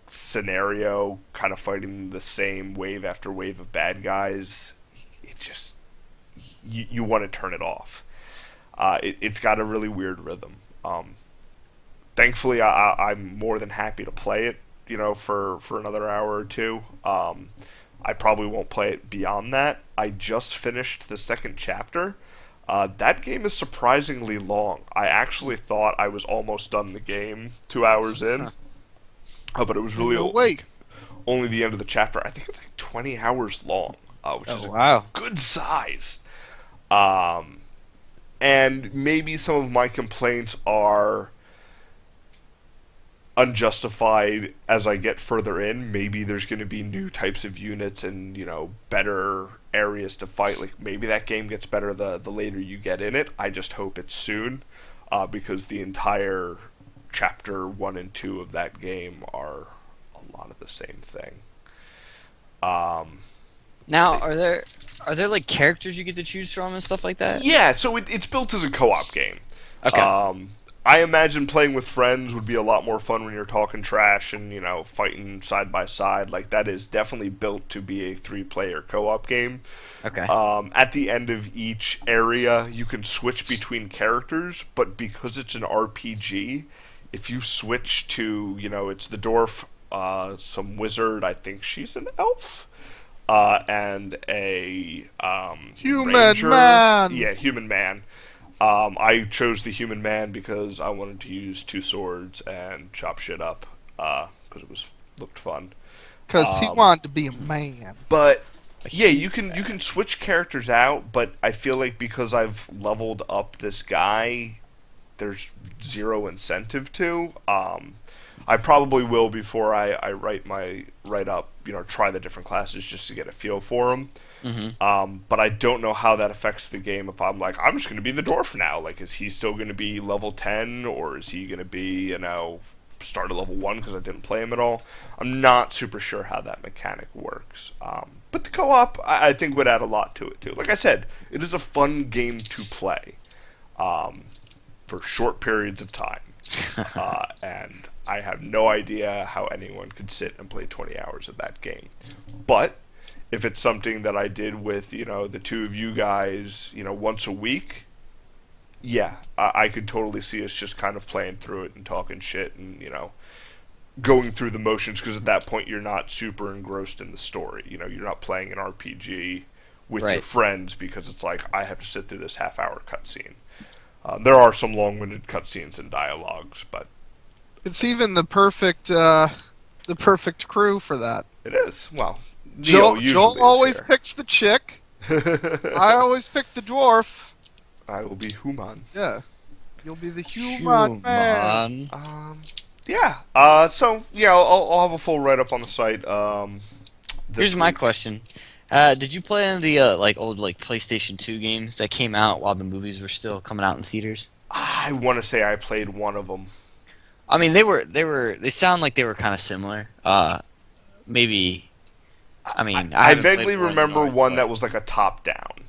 scenario, kind of fighting the same wave after wave of bad guys, it just you want to turn it off. It's got a really weird rhythm. Thankfully, I'm more than happy to play it, for another hour or two. I probably won't play it beyond that. I just finished the second chapter. That game is surprisingly long. I actually thought I was almost done the game 2 hours in. But it was really only the end of the chapter. I think it's like 20 hours long, which is a good size. And maybe some of my complaints are unjustified as I get further in. Maybe there's going to be new types of units and, better areas to fight. Like, maybe that game gets better the later you get in it. I just hope it's soon, because the entire chapter 1 and 2 of that game are a lot of the same thing. Um, Now, are there like characters you get to choose from and stuff like that? yeah, so it's built as a co-op game. Okay. I imagine playing with friends would be a lot more fun when you're talking trash and, fighting side by side. Like, that is definitely built to be a 3-player co-op game. Okay. At the end of each area, you can switch between characters, but because it's an RPG, if you switch to, it's the dwarf, some wizard, I think she's an elf, and a Human ranger. man. Yeah, human man. I chose the human man because I wanted to use 2 swords and chop shit up because it looked fun. Because he wanted to be a man. But yeah, you can switch characters out, but I feel like because I've leveled up this guy, there's zero incentive to. I probably will before I write up, try the different classes just to get a feel for them. Mm-hmm. But I don't know how that affects the game if I'm like, I'm just going to be the dwarf now. Like, is he still going to be level 10, or is he going to be, start at level 1 because I didn't play him at all? I'm not super sure how that mechanic works. But the co-op, I think, would add a lot to it, too. Like I said, it is a fun game to play for short periods of time. And I have no idea how anyone could sit and play 20 hours of that game. But if it's something that I did with, the 2 of you guys, once a week, yeah, I could totally see us just kind of playing through it and talking shit and, going through the motions, because at that point you're not super engrossed in the story. You're not playing an RPG with your friends because it's like, I have to sit through this half-hour cutscene. There are some long-winded cutscenes and dialogues, but It's even the perfect crew for that. it is. Well, Joel Joel always picks the chick. I always pick the dwarf. I will be human. Yeah. You'll be the human man. Yeah. So yeah, I'll have a full write-up on the site. Here's my question. Did you play any of the old PlayStation 2 games that came out while the movies were still coming out in theaters? I want to say I played one of them. I mean, they sound like they were kind of similar. Maybe. I mean, I vaguely remember one that was like a top-down.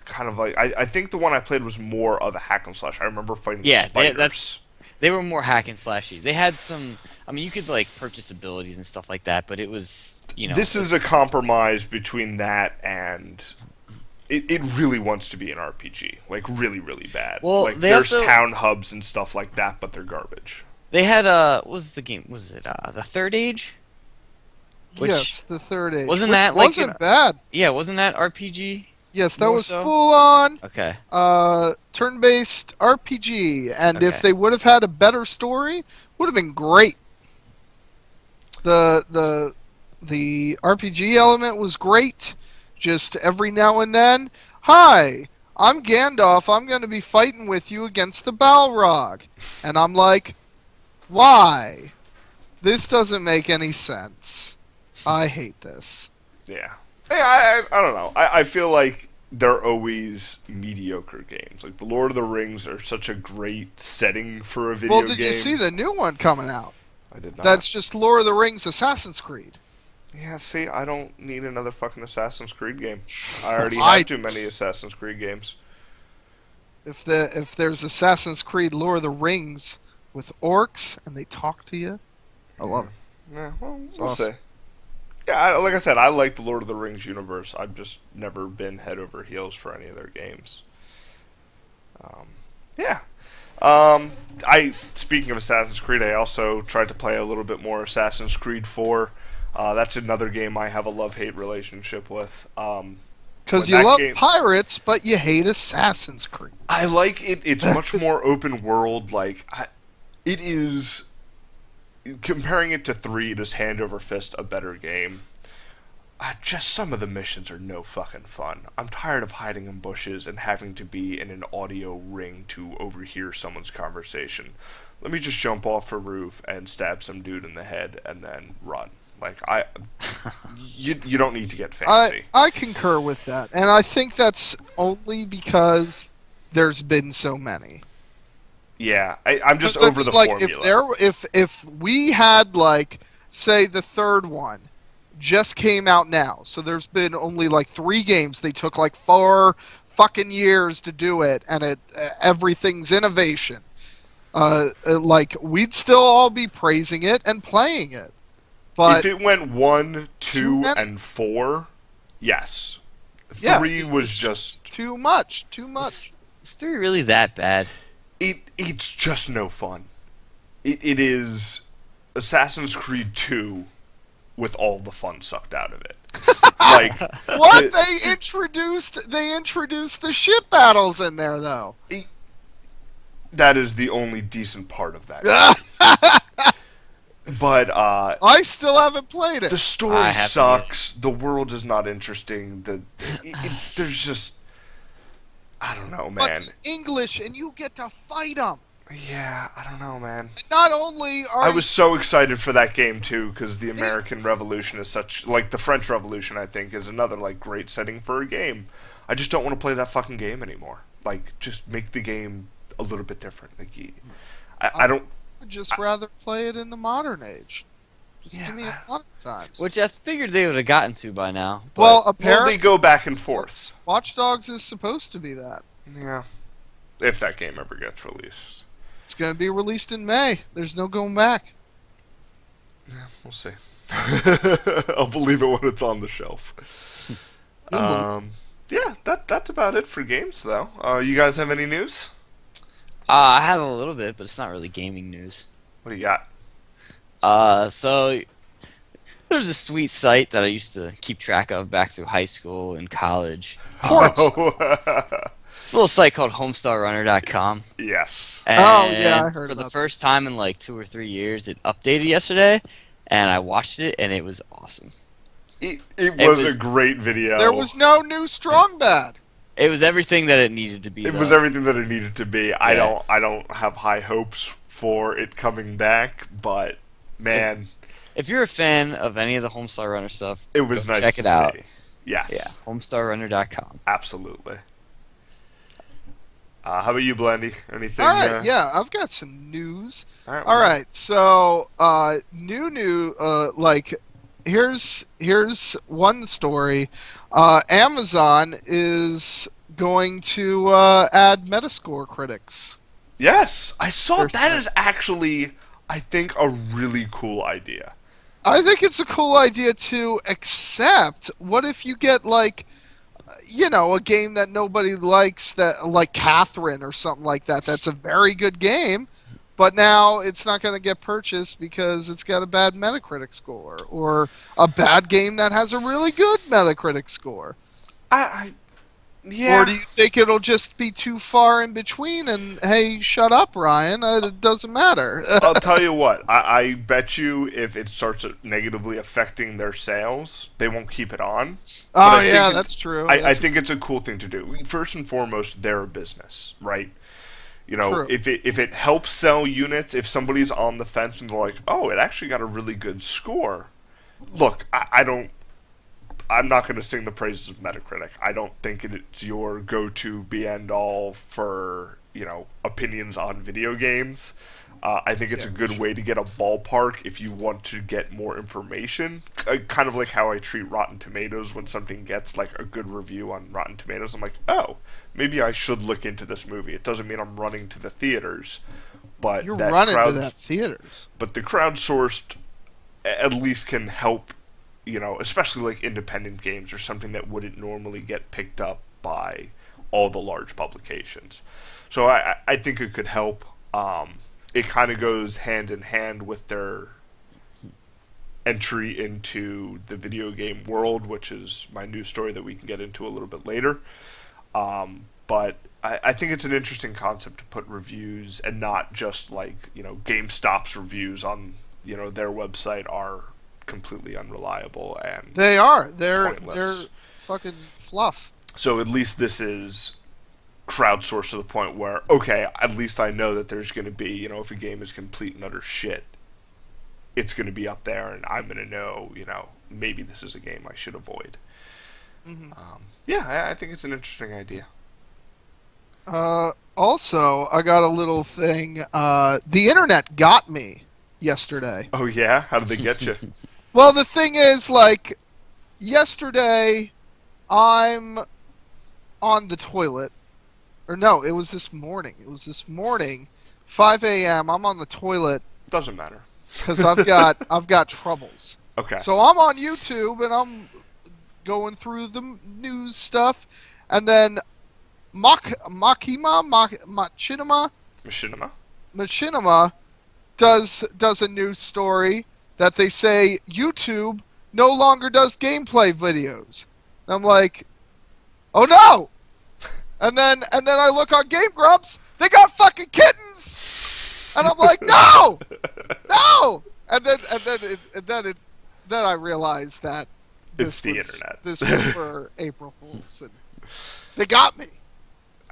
Kind of like I think the one I played was more of a hack and slash. I remember fighting spiders. They were more hack and slashy. They had some. I mean, you could purchase abilities and stuff like that, but it was This is a compromise between that and it really wants to be an RPG, like really, really bad. Well, there's town hubs and stuff like that, but they're garbage. They had what was the game? Was it the Third Age? Yes, the Third Age. Wasn't Which that wasn't bad? Yeah, wasn't that RPG? Yes, that More was so? full on Okay. turn-based RPG, and Okay. if they would have had a better story, would have been great. The RPG element was great. Just every now and then, hi, I'm Gandalf. I'm going to be fighting with you against the Balrog, and I'm like, why? This doesn't make any sense. I hate this. Yeah. Hey, I don't know. I feel like they're always mediocre games. Like, the Lord of the Rings are such a great setting for a video game. Well, did you see the new one coming out? I did not. That's just Lord of the Rings Assassin's Creed. Yeah, see, I don't need another fucking Assassin's Creed game. I already have too many Assassin's Creed games. If there's Assassin's Creed Lord of the Rings with orcs and they talk to you, I love it. Yeah, well, we'll awesome. see. Yeah, like I said, I like the Lord of the Rings universe. I've just never been head over heels for any of their games. Yeah. Speaking of Assassin's Creed, I also tried to play a little bit more Assassin's Creed 4. That's another game I have a love-hate relationship with. Because you love pirates, but you hate Assassin's Creed. I like it. It's much more open world. It is. Comparing it to 3, it is hand over fist a better game. Just some of the missions are no fucking fun. I'm tired of hiding in bushes and having to be in an audio ring to overhear someone's conversation. Let me just jump off a roof and stab some dude in the head and then run. You don't need to get fancy. I concur with that, and I think that's only because there's been so many. Yeah, I'm just 'Cause I over mean, the like, formula. if we had, like, say the third one just came out now, so there's been only like 3 games. They took like 4 fucking years to do it, and everything's innovation. Like, we'd still all be praising it and playing it, If but it went 1, too 2, many. and 4, yes. Yeah, 3 was it's just too much. Too much. Is 3 really that bad? it's just no fun. It is Assassin's Creed 2 with all the fun sucked out of it. Like What the- they introduced the ship battles in there though. that is the only decent part of that. But I still haven't played the it. I story have to sucks. The world is not interesting. There's just I don't know, But man. it's English, and you get to fight them. Yeah, I don't know, man. Not only are I was so excited for that game too because the American Revolution is such like the French Revolution. I think is another like great setting for a game. I just don't want to play that fucking game anymore. Like, just make the game a little bit different. Like, I don't. I'd just rather play it in the modern age. Just Yeah, give me a modern times. Which I figured they would have gotten to by now. But well, Well, apparently, they go back and forth. Watch Dogs is supposed to be that. Yeah, if that game ever gets released, It's going to be released in May. There's no going back. we'll see. I'll believe it when it's on the shelf. Yeah, that's about it for games, though. You guys have any news? I have a little bit, but it's not really gaming news. What do you got? So there's a sweet site that I used to keep track of back through high school and college. Ports. It's a little site called HomestarRunner.com. Yes. And Oh, yeah, I heard for the about first time in like 2 or 3 years, it updated yesterday, and I watched it, and it was awesome. It It was was- a great video. There was no new Strong Bad. It was everything that it needed to be. It though. was everything that it needed to be. I Yeah. don't have high hopes for it coming back, but man, If you're a fan of any of the Homestar Runner stuff, it was go nice check to it out. see. Yes. Yeah, HomestarRunner.com. Absolutely. How about you, Blendy? Anything? All right, yeah, I've got some news. All right. All right, so like here's one story. Amazon is going to add Metascore critics. Yes, I saw There's that some- is actually, I think, a really cool idea. I think it's a cool idea too, except what if you get like, you know, a game that nobody likes, that like Catherine or something like that. That's a very good game, but now it's not going to get purchased because it's got a bad Metacritic score, or a bad game that has a really good Metacritic score. Yeah. Or do you think it'll just be too far in between and, hey, shut up, Ryan, it doesn't matter. I'll tell you what. I bet you if it starts negatively affecting their sales, they won't keep it on. But Oh, I think yeah, it's- that's true. I That's- think it's a cool thing to do. First and foremost, they're a business, right? You know, True. if it helps sell units, if somebody's on the fence and they're like, oh, it actually got a really good score. Look, I'm not going to sing the praises of Metacritic. I don't think it's your go-to be-end-all for, you know, opinions on video games. I think it's a good way to get a ballpark if you want to get more information. Kind of like how I treat Rotten Tomatoes when something gets like a good review on Rotten Tomatoes. I'm like, oh, maybe I should look into this movie. It doesn't mean I'm running to the theaters, but You're that running to crowd, that theaters. but the crowdsourced at least can help, you know, especially like independent games or something that wouldn't normally get picked up by all the large publications. So I think it could help. It kind of goes hand in hand with their entry into the video game world, which is my news story that we can get into a little bit later. But I think it's an interesting concept to put reviews and not just like, you know, GameStop's reviews on, you know, their website are completely unreliable and They are. They're pointless. fucking fluff. So at least this is crowdsourced to the point where, okay, at least I know that there's going to be, you know, if a game is complete and utter shit, it's going to be up there and I'm going to know, you know, maybe this is a game I should avoid. Mhm. Yeah, I think it's an interesting idea. Also, I got a little thing. The internet got me yesterday. Oh yeah, how did they get you? Well, the thing is, like, yesterday, I'm on the toilet. Or no, it was this morning. 5 a.m. I'm on the toilet Doesn't matter. because I've got troubles. Okay. So I'm on YouTube and I'm going through the news stuff, and then Machinima does a news story that they say YouTube no longer does gameplay videos. And I'm like, oh no! And then I look on Game Grumps, they got fucking kittens, and I'm like, no, no! And then I realized that It's the internet. This was for April Fools, and they got me.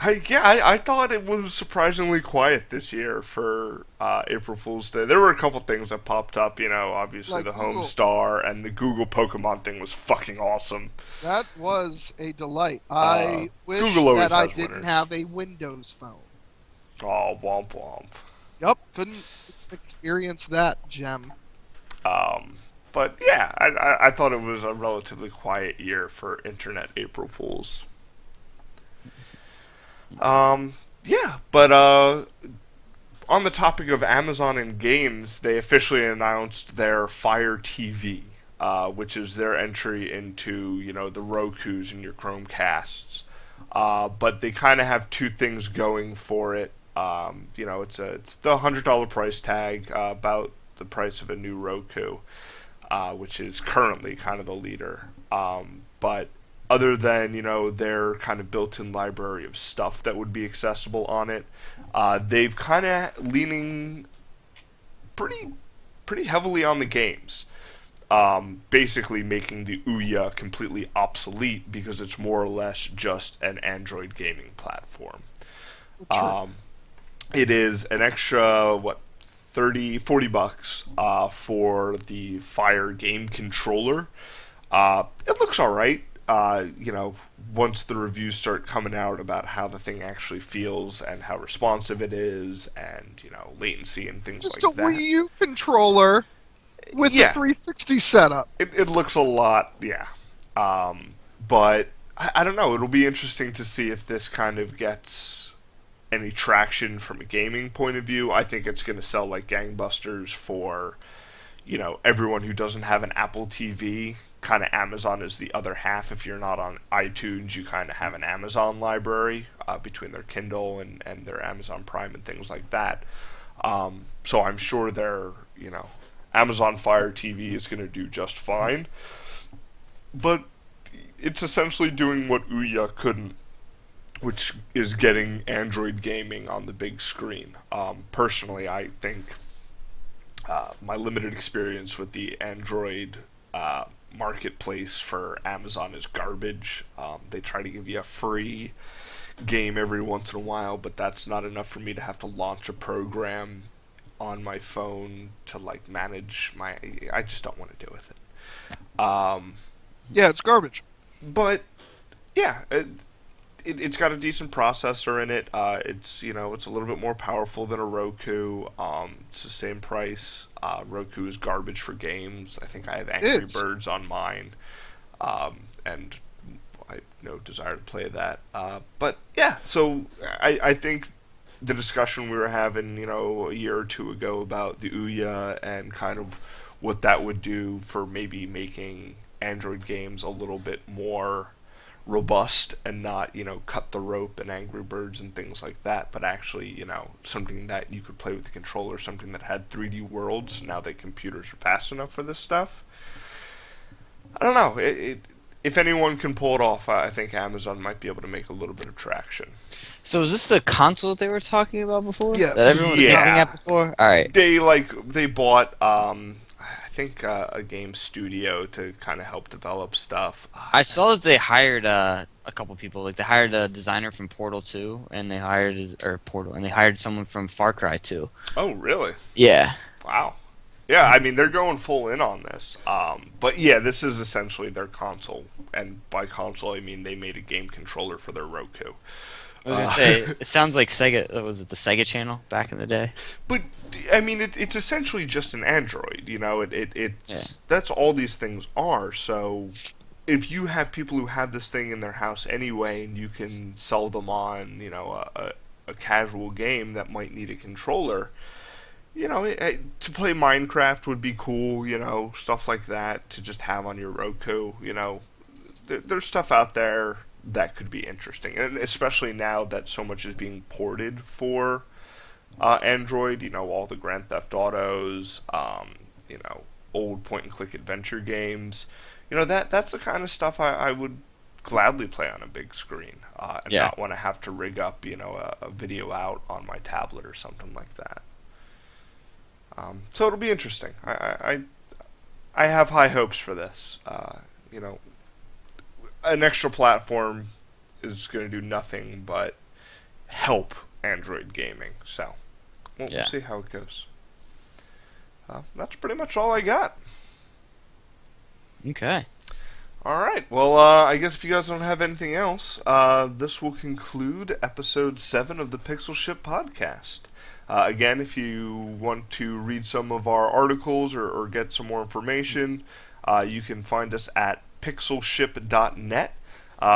I thought it was surprisingly quiet this year for April Fool's Day. There were a couple things that popped up, obviously Like the Google. Homestar and the Google Pokemon thing was fucking awesome. That was a delight. I wish Google always that I has didn't winners. have a Windows phone. Oh, womp womp. Yup, couldn't experience that gem. But yeah, I thought it was a relatively quiet year for Internet April Fools. Yeah, but on the topic of Amazon and games, they officially announced their Fire TV, which is their entry into the Roku's and your Chromecasts. But they kind of have two things going for it. It's the $100 price tag, about the price of a new Roku, which is currently kind of the leader. But other than their kind of built-in library of stuff that would be accessible on it, they've kind of leaning pretty heavily on the games. Basically making the Ouya completely obsolete because it's more or less just an Android gaming platform. True. It is an extra, $40 for the Fire game controller. It looks alright. Once the reviews start coming out about how the thing actually feels and how responsive it is and, latency and things Just like a that. Wii U controller with Yeah. a 360 setup. It looks a lot, yeah. But I don't know. It'll be interesting to see if this kind of gets any traction from a gaming point of view. I think it's going to sell like gangbusters for, everyone who doesn't have an Apple TV. Kind of Amazon is the other half. If you're not on iTunes, you kind of have an Amazon library between their Kindle and their Amazon Prime and things like that. So I'm sure their, Amazon Fire TV is going to do just fine. But it's essentially doing what Ouya couldn't, which is getting Android gaming on the big screen. Personally, I think my limited experience with the Android marketplace for Amazon is garbage. They try to give you a free game every once in a while, but that's not enough for me to have to launch a program on my phone to manage my. I just don't want to deal with it. Yeah, it's garbage. But yeah, it's got a decent processor in it. It's it's a little bit more powerful than a Roku. It's the same price. Roku is garbage for games. I think I have Angry Birds on mine, and I have no desire to play that. But yeah, so I think the discussion we were having a year or two ago about the Ouya and kind of what that would do for maybe making Android games a little bit more robust and not cut the rope and Angry Birds and things like that, but actually something that you could play with the controller, something that had 3D worlds now that computers are fast enough for this stuff. I don't know, if anyone can pull it off, I think Amazon might be able to make a little bit of traction. So is this the console they were talking about before? Yes. That everyone was Yeah. looking at before? Alright. They bought I think a game studio to kind of help develop stuff. I saw that they hired a couple people. Like they hired a designer from Portal 2 and they hired someone from Far Cry 2. Oh, really? Yeah. Wow. Yeah, I mean, they're going full in on this. But yeah, this is essentially their console. And by console, I mean they made a game controller for their Roku. I was gonna say it sounds like Sega. Was it the Sega Channel back in the day? But I mean, it's essentially just an Android. You know, it's that's all these things are. So if you have people who have this thing in their house anyway, and you can sell them on, you know, a casual game that might need a controller, you know, to play Minecraft would be cool. You know, stuff like that to just have on your Roku. You know, there's stuff out there that could be interesting, and especially now that so much is being ported for Android. You know, all the Grand Theft Autos, you know, old point-and-click adventure games. You know, that's the kind of stuff I would gladly play on a big screen, and Yeah. not want to have to rig up, you know, a video out on my tablet or something like that. So it'll be interesting. I have high hopes for this. You know, an extra platform is going to do nothing but help Android gaming. So we'll Yeah. see how it goes. That's pretty much all I got. Okay. All right. Well, I guess if you guys don't have anything else, this will conclude episode 7 of the Pixel Ship podcast. Again, if you want to read some of our articles or get some more information, you can find us at pixelship.net.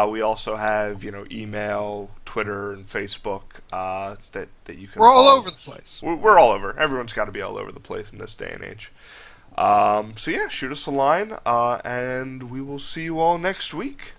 We also have, you know, email, Twitter, and Facebook that you can. We're all follow over the us. place. We're all over. Everyone's got to be all over the place in this day and age. So yeah, shoot us a line, and we will see you all next week.